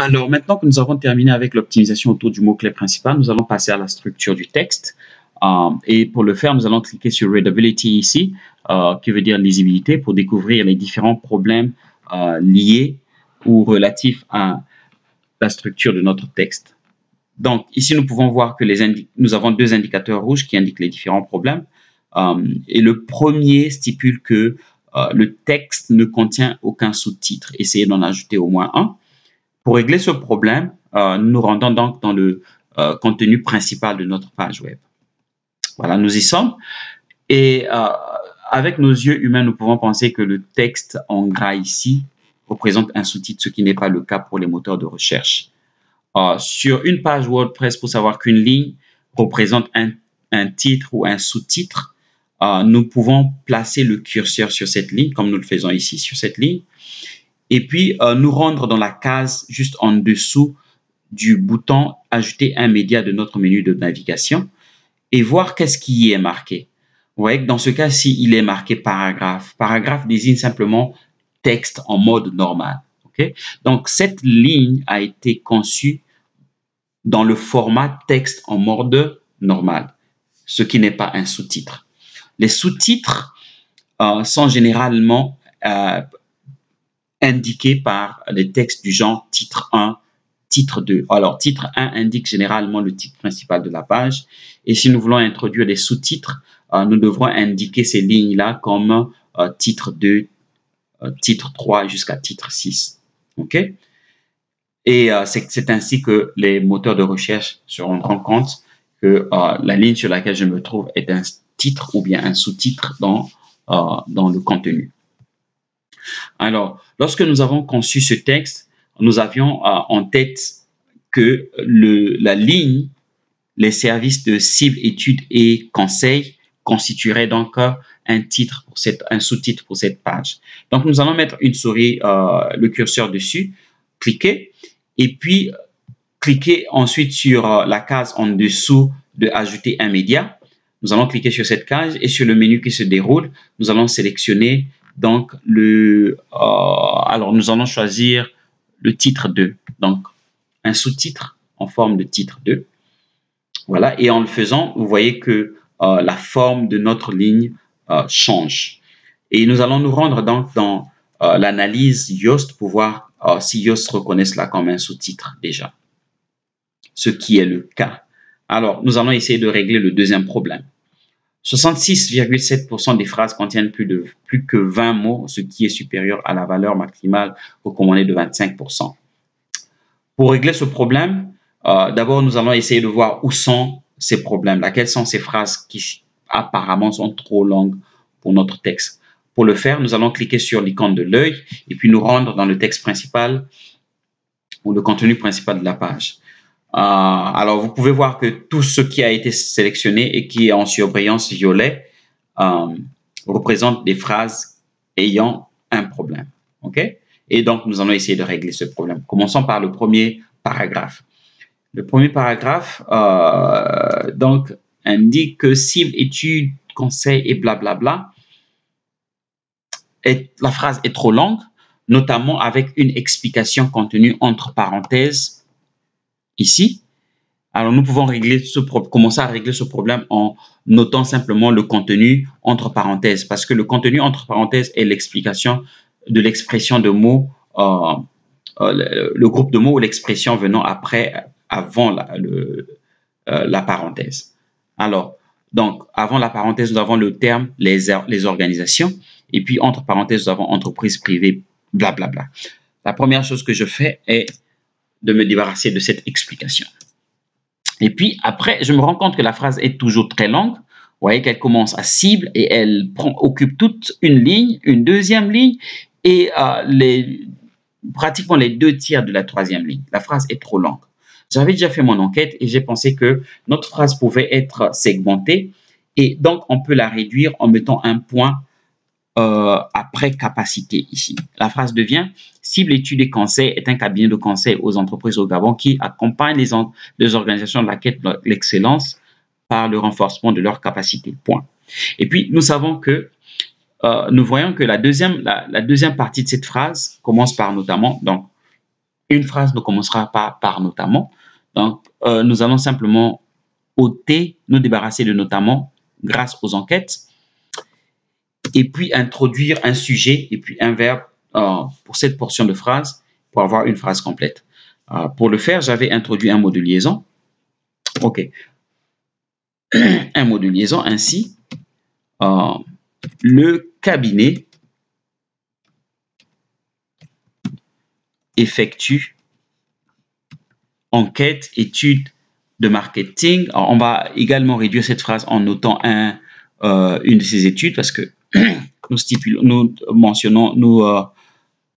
Alors, maintenant que nous avons terminé avec l'optimisation autour du mot-clé principal, nous allons passer à la structure du texte. Et pour le faire, nous allons cliquer sur Readability ici, qui veut dire lisibilité, pour découvrir les différents problèmes liés ou relatifs à la structure de notre texte. Donc, ici, nous pouvons voir que nous avons deux indicateurs rouges qui indiquent les différents problèmes. Et le premier stipule que le texte ne contient aucun sous-titre. Essayez d'en ajouter au moins un. Pour régler ce problème, nous nous rendons donc dans le contenu principal de notre page web. Voilà, nous y sommes. Et avec nos yeux humains, nous pouvons penser que le texte en gras ici représente un sous-titre, ce qui n'est pas le cas pour les moteurs de recherche. Sur une page WordPress, pour savoir qu'une ligne représente un titre ou un sous-titre, nous pouvons placer le curseur sur cette ligne, comme nous le faisons ici sur cette ligne, et puis nous rendre dans la case juste en dessous du bouton « Ajouter un média » de notre menu de navigation et voir qu'est-ce qui y est marqué. Vous voyez que dans ce cas-ci, il est marqué paragraphe. Paragraphe désigne simplement texte en mode normal. Okay? Donc, cette ligne a été conçue dans le format texte en mode normal, ce qui n'est pas un sous-titre. Les sous-titres sont généralement indiqués par les textes du genre titre 1, titre 2. Alors, titre 1 indique généralement le titre principal de la page. Et si nous voulons introduire des sous-titres, nous devrons indiquer ces lignes-là comme titre 2, titre 3 jusqu'à titre 6. OK? Et c'est ainsi que les moteurs de recherche se rendront compte que la ligne sur laquelle je me trouve est un titre ou bien un sous-titre dans le contenu. Alors, lorsque nous avons conçu ce texte, nous avions en tête que la ligne, les services de cible, études et conseils constitueraient donc un titre, un sous-titre pour cette page. Donc, nous allons mettre une souris, le curseur dessus, cliquer, et puis cliquer ensuite sur la case en dessous de « Ajouter un média ». Nous allons cliquer sur cette case et sur le menu qui se déroule, nous allons sélectionner donc alors nous allons choisir le titre 2, donc un sous-titre en forme de titre 2. Voilà, et en le faisant, vous voyez que la forme de notre ligne change. Et nous allons nous rendre donc dans l'analyse Yoast pour voir si Yoast reconnaît cela comme un sous-titre déjà, ce qui est le cas. Alors, nous allons essayer de régler le deuxième problème. 66,7% des phrases contiennent plus que 20 mots, ce qui est supérieur à la valeur maximale recommandée de 25%. Pour régler ce problème, d'abord, nous allons essayer de voir où sont ces problèmes-là, quelles sont ces phrases qui apparemment sont trop longues pour notre texte. Pour le faire, nous allons cliquer sur l'icône de l'œil et puis nous rendre dans le texte principal ou le contenu principal de la page. Alors, vous pouvez voir que tout ce qui a été sélectionné et qui est en surbrillance violet représente des phrases ayant un problème. Okay? Et donc, nous allons essayer de régler ce problème. Commençons par le premier paragraphe. Le premier paragraphe donc, indique que cible, étude, conseil et blablabla. La phrase est trop longue, notamment avec une explication contenue entre parenthèses ici. Alors, nous pouvons commencer à régler ce problème en notant simplement le contenu entre parenthèses, parce que le contenu entre parenthèses est l'explication de l'expression de mots, le groupe de mots ou l'expression venant avant la parenthèse. Alors, donc, avant la parenthèse, nous avons le terme les organisations, et puis entre parenthèses, nous avons entreprise privée, blablabla. La première chose que je fais est de me débarrasser de cette explication. Et puis après, je me rends compte que la phrase est toujours très longue. Vous voyez qu'elle commence à cible et elle occupe toute une ligne, une deuxième ligne et pratiquement les 2/3 de la troisième ligne. La phrase est trop longue. J'avais déjà fait mon enquête et j'ai pensé que notre phrase pouvait être segmentée et donc on peut la réduire en mettant un point après capacité ici. La phrase devient « Cible, études et conseils est un cabinet de conseil aux entreprises au Gabon qui accompagne les organisations de la quête de l'excellence par le renforcement de leurs capacités. » Point. Et puis, nous savons que, nous voyons que la deuxième partie de cette phrase commence par notamment, donc, une phrase ne commencera pas par notamment. Donc, nous allons simplement ôter, nous débarrasser de notamment grâce aux enquêtes et puis introduire un sujet et puis un verbe pour cette portion de phrase pour avoir une phrase complète. Pour le faire, j'avais introduit un mot de liaison. OK. Un mot de liaison ainsi. Le cabinet effectue enquête, étude de marketing. Alors, on va également réduire cette phrase en notant une de ces études parce que nous mentionnons, nous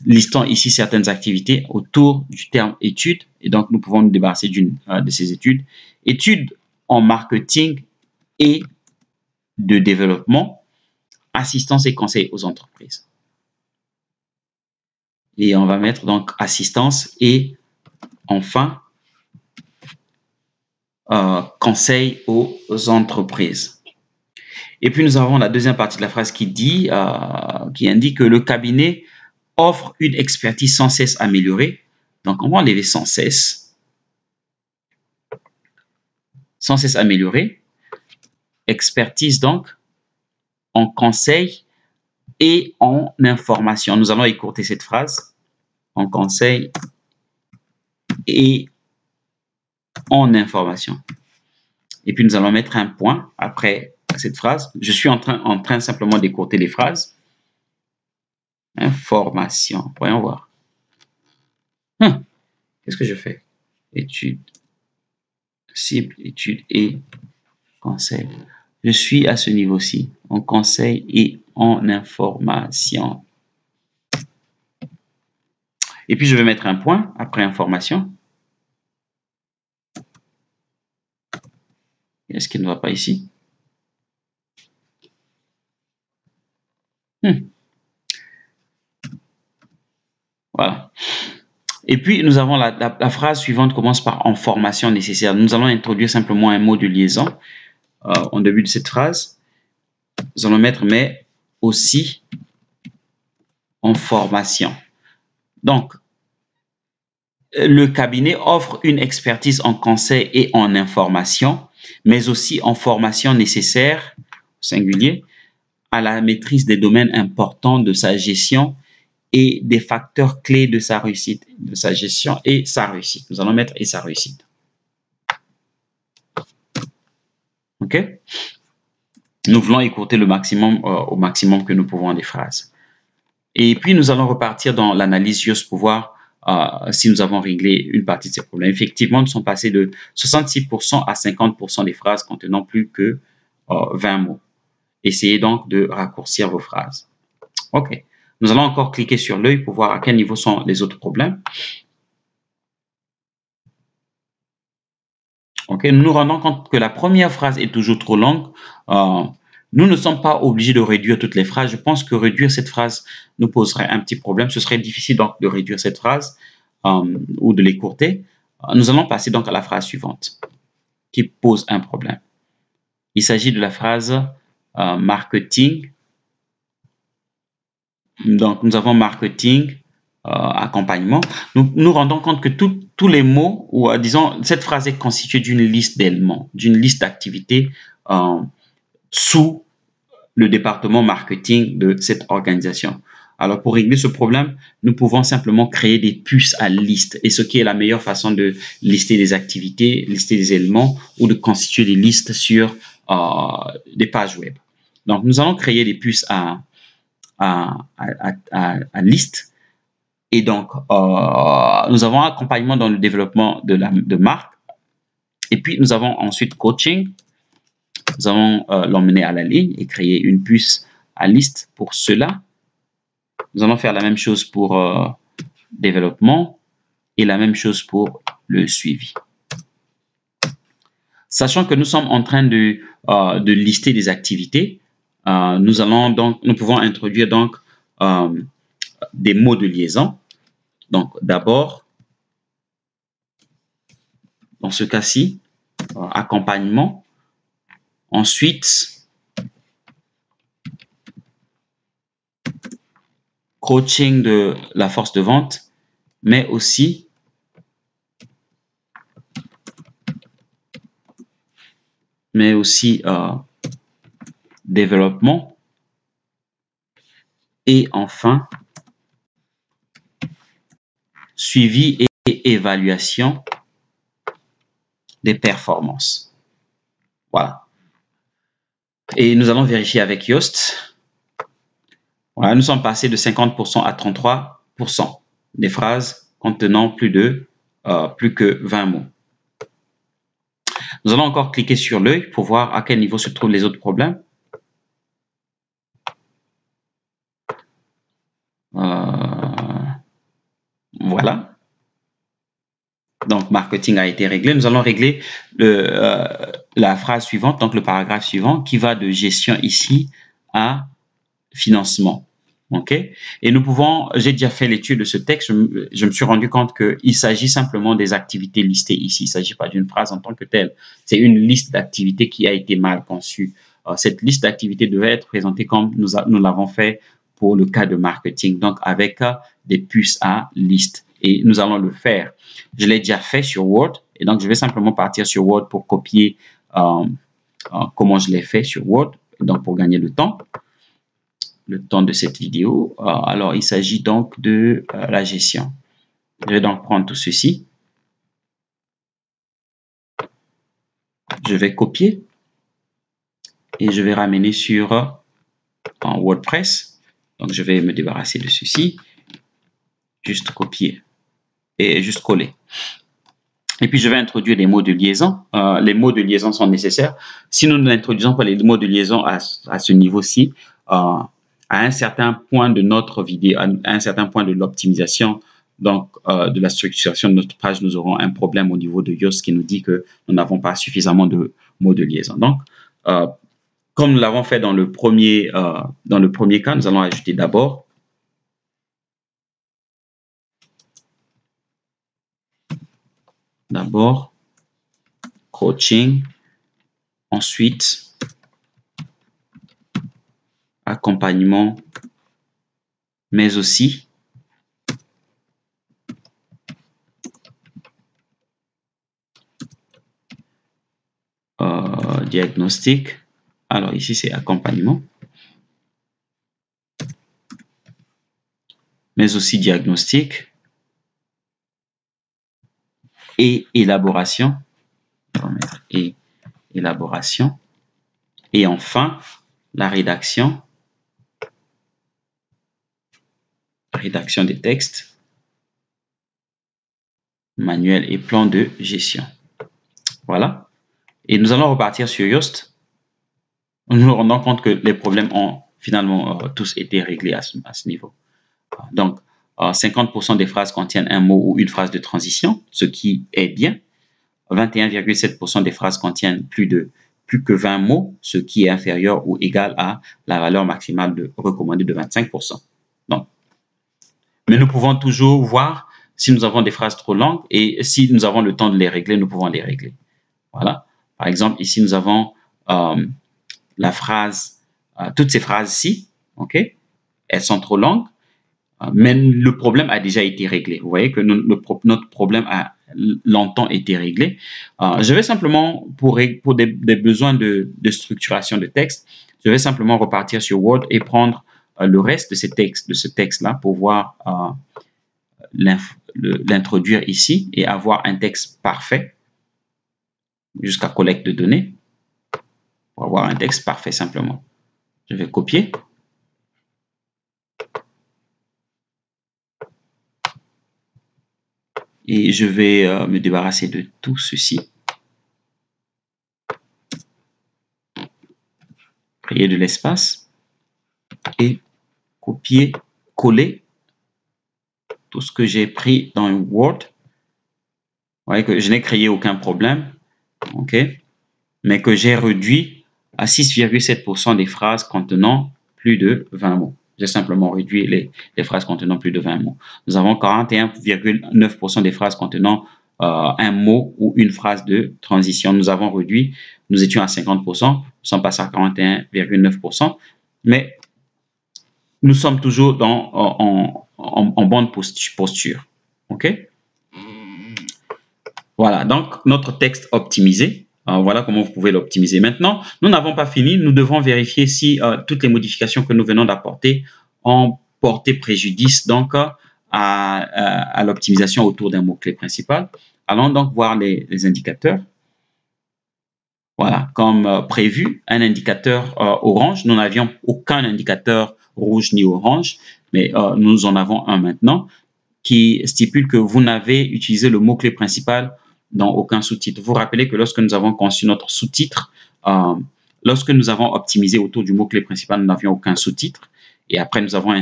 listons ici certaines activités autour du terme étude et donc nous pouvons nous débarrasser d'une de ces études. Études en marketing et de développement, assistance et conseil aux entreprises. Et on va mettre donc assistance et enfin conseil aux entreprises. Et puis nous avons la deuxième partie de la phrase qui dit, qui indique que le cabinet offre une expertise sans cesse améliorée. Donc on va enlever sans cesse améliorée. Expertise donc en conseil et en information. Nous allons écourter cette phrase. En conseil et en information. Et puis nous allons mettre un point après cette phrase. Je suis en train simplement d'écourter les phrases. Information. Voyons voir. Qu'est-ce que je fais? Étude, cible, étude et conseil. Je suis à ce niveau-ci, en conseil et en information. Et puis je vais mettre un point après information. Est-ce qu'il ne va pas ici? Voilà. Et puis, nous avons la phrase suivante commence par en formation nécessaire. Nous allons introduire simplement un mot de liaison en début de cette phrase. Nous allons mettre mais aussi en formation. Donc, le cabinet offre une expertise en conseil et en information, mais aussi en formation nécessaire, singulier, à la maîtrise des domaines importants de sa gestion et des facteurs clés de sa réussite, de sa gestion et sa réussite. Nous allons mettre et sa réussite. OK? Nous voulons écourter le maximum au maximum que nous pouvons des phrases. Et puis, nous allons repartir dans l'analyse juste pour voir si nous avons réglé une partie de ces problèmes. Effectivement, nous sommes passés de 66% à 50% des phrases contenant plus que 20 mots. Essayez donc de raccourcir vos phrases. OK. Nous allons encore cliquer sur l'œil pour voir à quel niveau sont les autres problèmes. OK. Nous nous rendons compte que la première phrase est toujours trop longue. Nous ne sommes pas obligés de réduire toutes les phrases. Je pense que réduire cette phrase nous poserait un petit problème. Ce serait difficile donc de réduire cette phrase ou de l'écourter. Nous allons passer donc à la phrase suivante qui pose un problème. Il s'agit de la phrase marketing. Donc, nous avons marketing, accompagnement. Nous nous rendons compte que tous les mots, ou disons, cette phrase est constituée d'une liste d'éléments, d'une liste d'activités sous le département marketing de cette organisation. Alors, pour régler ce problème, nous pouvons simplement créer des puces à liste. Et ce qui est la meilleure façon de lister des activités, lister des éléments ou de constituer des listes sur des pages web. Donc, nous allons créer des puces à liste. Et donc, nous avons accompagnement dans le développement de marque. Et puis, nous avons ensuite coaching. Nous allons l'emmener à la ligne et créer une puce à liste pour cela. Nous allons faire la même chose pour développement et la même chose pour le suivi. Sachant que nous sommes en train de lister des activités, nous pouvons introduire donc des mots de liaison. Donc, d'abord, dans ce cas-ci, accompagnement. Ensuite, coaching de la force de vente, mais aussi mais aussi développement. Et enfin, suivi et évaluation des performances. Voilà. Et nous allons vérifier avec Yoast. Voilà, nous sommes passés de 50% à 33% des phrases contenant plus que 20 mots. Nous allons encore cliquer sur l'œil pour voir à quel niveau se trouvent les autres problèmes. Voilà. Donc, marketing a été réglé. Nous allons régler la phrase suivante, donc le paragraphe suivant, qui va de gestion ici à financement. OK? Et nous pouvons, j'ai déjà fait l'étude de ce texte, je me suis rendu compte qu'il s'agit simplement des activités listées ici. Il ne s'agit pas d'une phrase en tant que telle. C'est une liste d'activités qui a été mal conçue. Cette liste d'activités devait être présentée comme nous l'avons fait pour le cas de marketing, donc avec des puces à liste. Et nous allons le faire. Je l'ai déjà fait sur Word, et donc je vais simplement partir sur Word pour copier comment je l'ai fait sur Word, donc pour gagner le temps de cette vidéo. Alors, il s'agit donc de la gestion. Je vais donc prendre tout ceci. Je vais copier et je vais ramener sur WordPress. Donc, je vais me débarrasser de ceci. Juste copier et juste coller. Et puis, je vais introduire des mots de liaison. Les mots de liaison sont nécessaires. Si nous n'introduisons pas les mots de liaison à ce niveau-ci, à un certain point de notre vidéo, à un certain point de l'optimisation, donc de la structuration de notre page, nous aurons un problème au niveau de Yoast qui nous dit que nous n'avons pas suffisamment de mots de liaison. Donc, comme nous l'avons fait dans le premier cas, nous allons ajouter d'abord coaching, ensuite accompagnement, mais aussi diagnostic. Alors ici, c'est accompagnement, mais aussi diagnostic et élaboration. On va mettre et élaboration. Et enfin, la rédaction des textes, manuel et plan de gestion. Voilà. Et nous allons repartir sur Yoast. Nous nous rendons compte que les problèmes ont finalement tous été réglés à ce niveau. Donc, 50% des phrases contiennent un mot ou une phrase de transition, ce qui est bien. 21,7% des phrases contiennent plus que 20 mots, ce qui est inférieur ou égal à la valeur maximale recommandée de 25%. Donc, mais nous pouvons toujours voir si nous avons des phrases trop longues et si nous avons le temps de les régler, nous pouvons les régler. Voilà. Par exemple, ici, nous avons la phrase, toutes ces phrases-ci, OK? Elles sont trop longues, mais le problème a déjà été réglé. Vous voyez que notre problème a longtemps été réglé. Je vais simplement, pour des besoins de structuration de texte, je vais simplement repartir sur Word et prendre le reste de ce texte-là pour voir l'introduire ici et avoir un texte parfait jusqu'à collecte de données pour avoir un texte parfait simplement. Je vais copier. Et je vais me débarrasser de tout ceci. Créer de l'espace et copier, coller tout ce que j'ai pris dans Word. Vous voyez que je n'ai créé aucun problème, OK, mais que j'ai réduit à 6,7% des phrases contenant plus de 20 mots. J'ai simplement réduit les phrases contenant plus de 20 mots. Nous avons 41,9% des phrases contenant un mot ou une phrase de transition. Nous avons réduit, nous étions à 50%, nous sommes passés à 41,9%, mais nous sommes toujours en bonne posture. OK? Voilà, donc notre texte optimisé. Voilà comment vous pouvez l'optimiser. Maintenant, nous n'avons pas fini. Nous devons vérifier si toutes les modifications que nous venons d'apporter ont porté préjudice donc à l'optimisation autour d'un mot-clé principal. Allons donc voir les indicateurs. Voilà, comme prévu, un indicateur orange. Nous n'avions aucun indicateur rouge ni orange, mais nous en avons un maintenant qui stipule que vous n'avez utilisé le mot-clé principal dans aucun sous-titre. Vous vous rappelez que lorsque nous avons conçu notre sous-titre, lorsque nous avons optimisé autour du mot-clé principal, nous n'avions aucun sous-titre. Et après, nous avons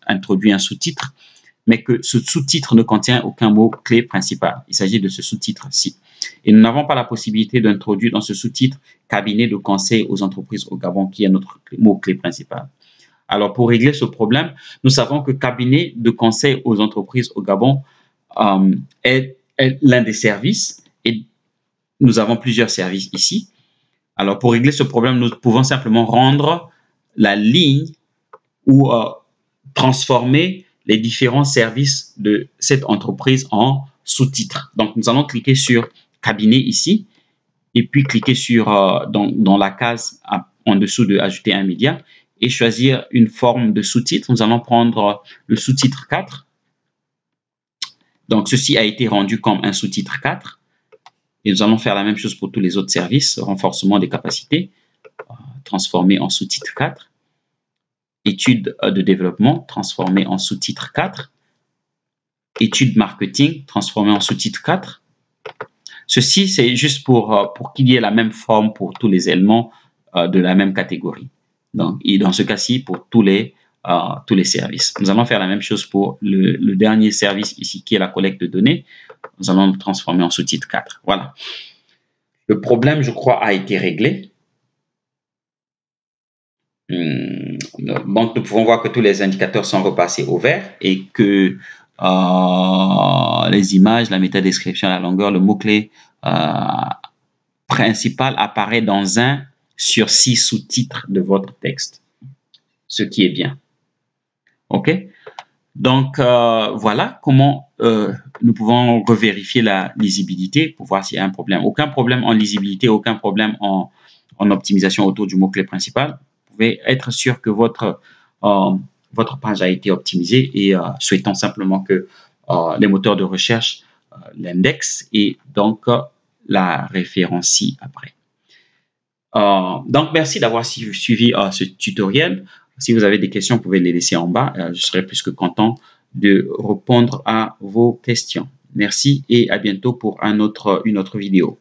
introduit un sous-titre, mais que ce sous-titre ne contient aucun mot-clé principal. Il s'agit de ce sous-titre-ci. Et nous n'avons pas la possibilité d'introduire dans ce sous-titre « Cabinet de conseil aux entreprises au Gabon » qui est notre mot-clé principal. Alors, pour régler ce problème, nous savons que cabinet de conseil aux entreprises au Gabon est l'un des services et nous avons plusieurs services ici. Alors, pour régler ce problème, nous pouvons simplement rendre la ligne ou transformer les différents services de cette entreprise en sous-titres. Donc, nous allons cliquer sur cabinet ici et puis cliquer sur dans la case en dessous de ajouter un média et choisir une forme de sous-titre. Nous allons prendre le sous-titre 4. Donc, ceci a été rendu comme un sous-titre 4. Et nous allons faire la même chose pour tous les autres services. Renforcement des capacités, transformé en sous-titre 4. Études de développement, transformé en sous-titre 4. Études marketing, transformé en sous-titre 4. Ceci, c'est juste pour qu'il y ait la même forme pour tous les éléments de la même catégorie. Donc, et dans ce cas-ci, pour tous les services. Nous allons faire la même chose pour le dernier service ici, qui est la collecte de données. Nous allons le transformer en sous-titre 4. Voilà. Le problème, je crois, a été réglé. Donc, nous pouvons voir que tous les indicateurs sont repassés au vert et que les images, la métadescription, la longueur, le mot-clé principal apparaît dans 1 sur 6 sous-titres de votre texte, ce qui est bien. OK? Donc, voilà comment nous pouvons revérifier la lisibilité pour voir s'il y a un problème. Aucun problème en lisibilité, aucun problème en optimisation autour du mot-clé principal. Vous pouvez être sûr que votre page a été optimisée et souhaitons simplement que les moteurs de recherche l'index et donc la référencie après. Donc, merci d'avoir suivi ce tutoriel. Si vous avez des questions, vous pouvez les laisser en bas. Je serai plus que content de répondre à vos questions. Merci et à bientôt pour une autre vidéo.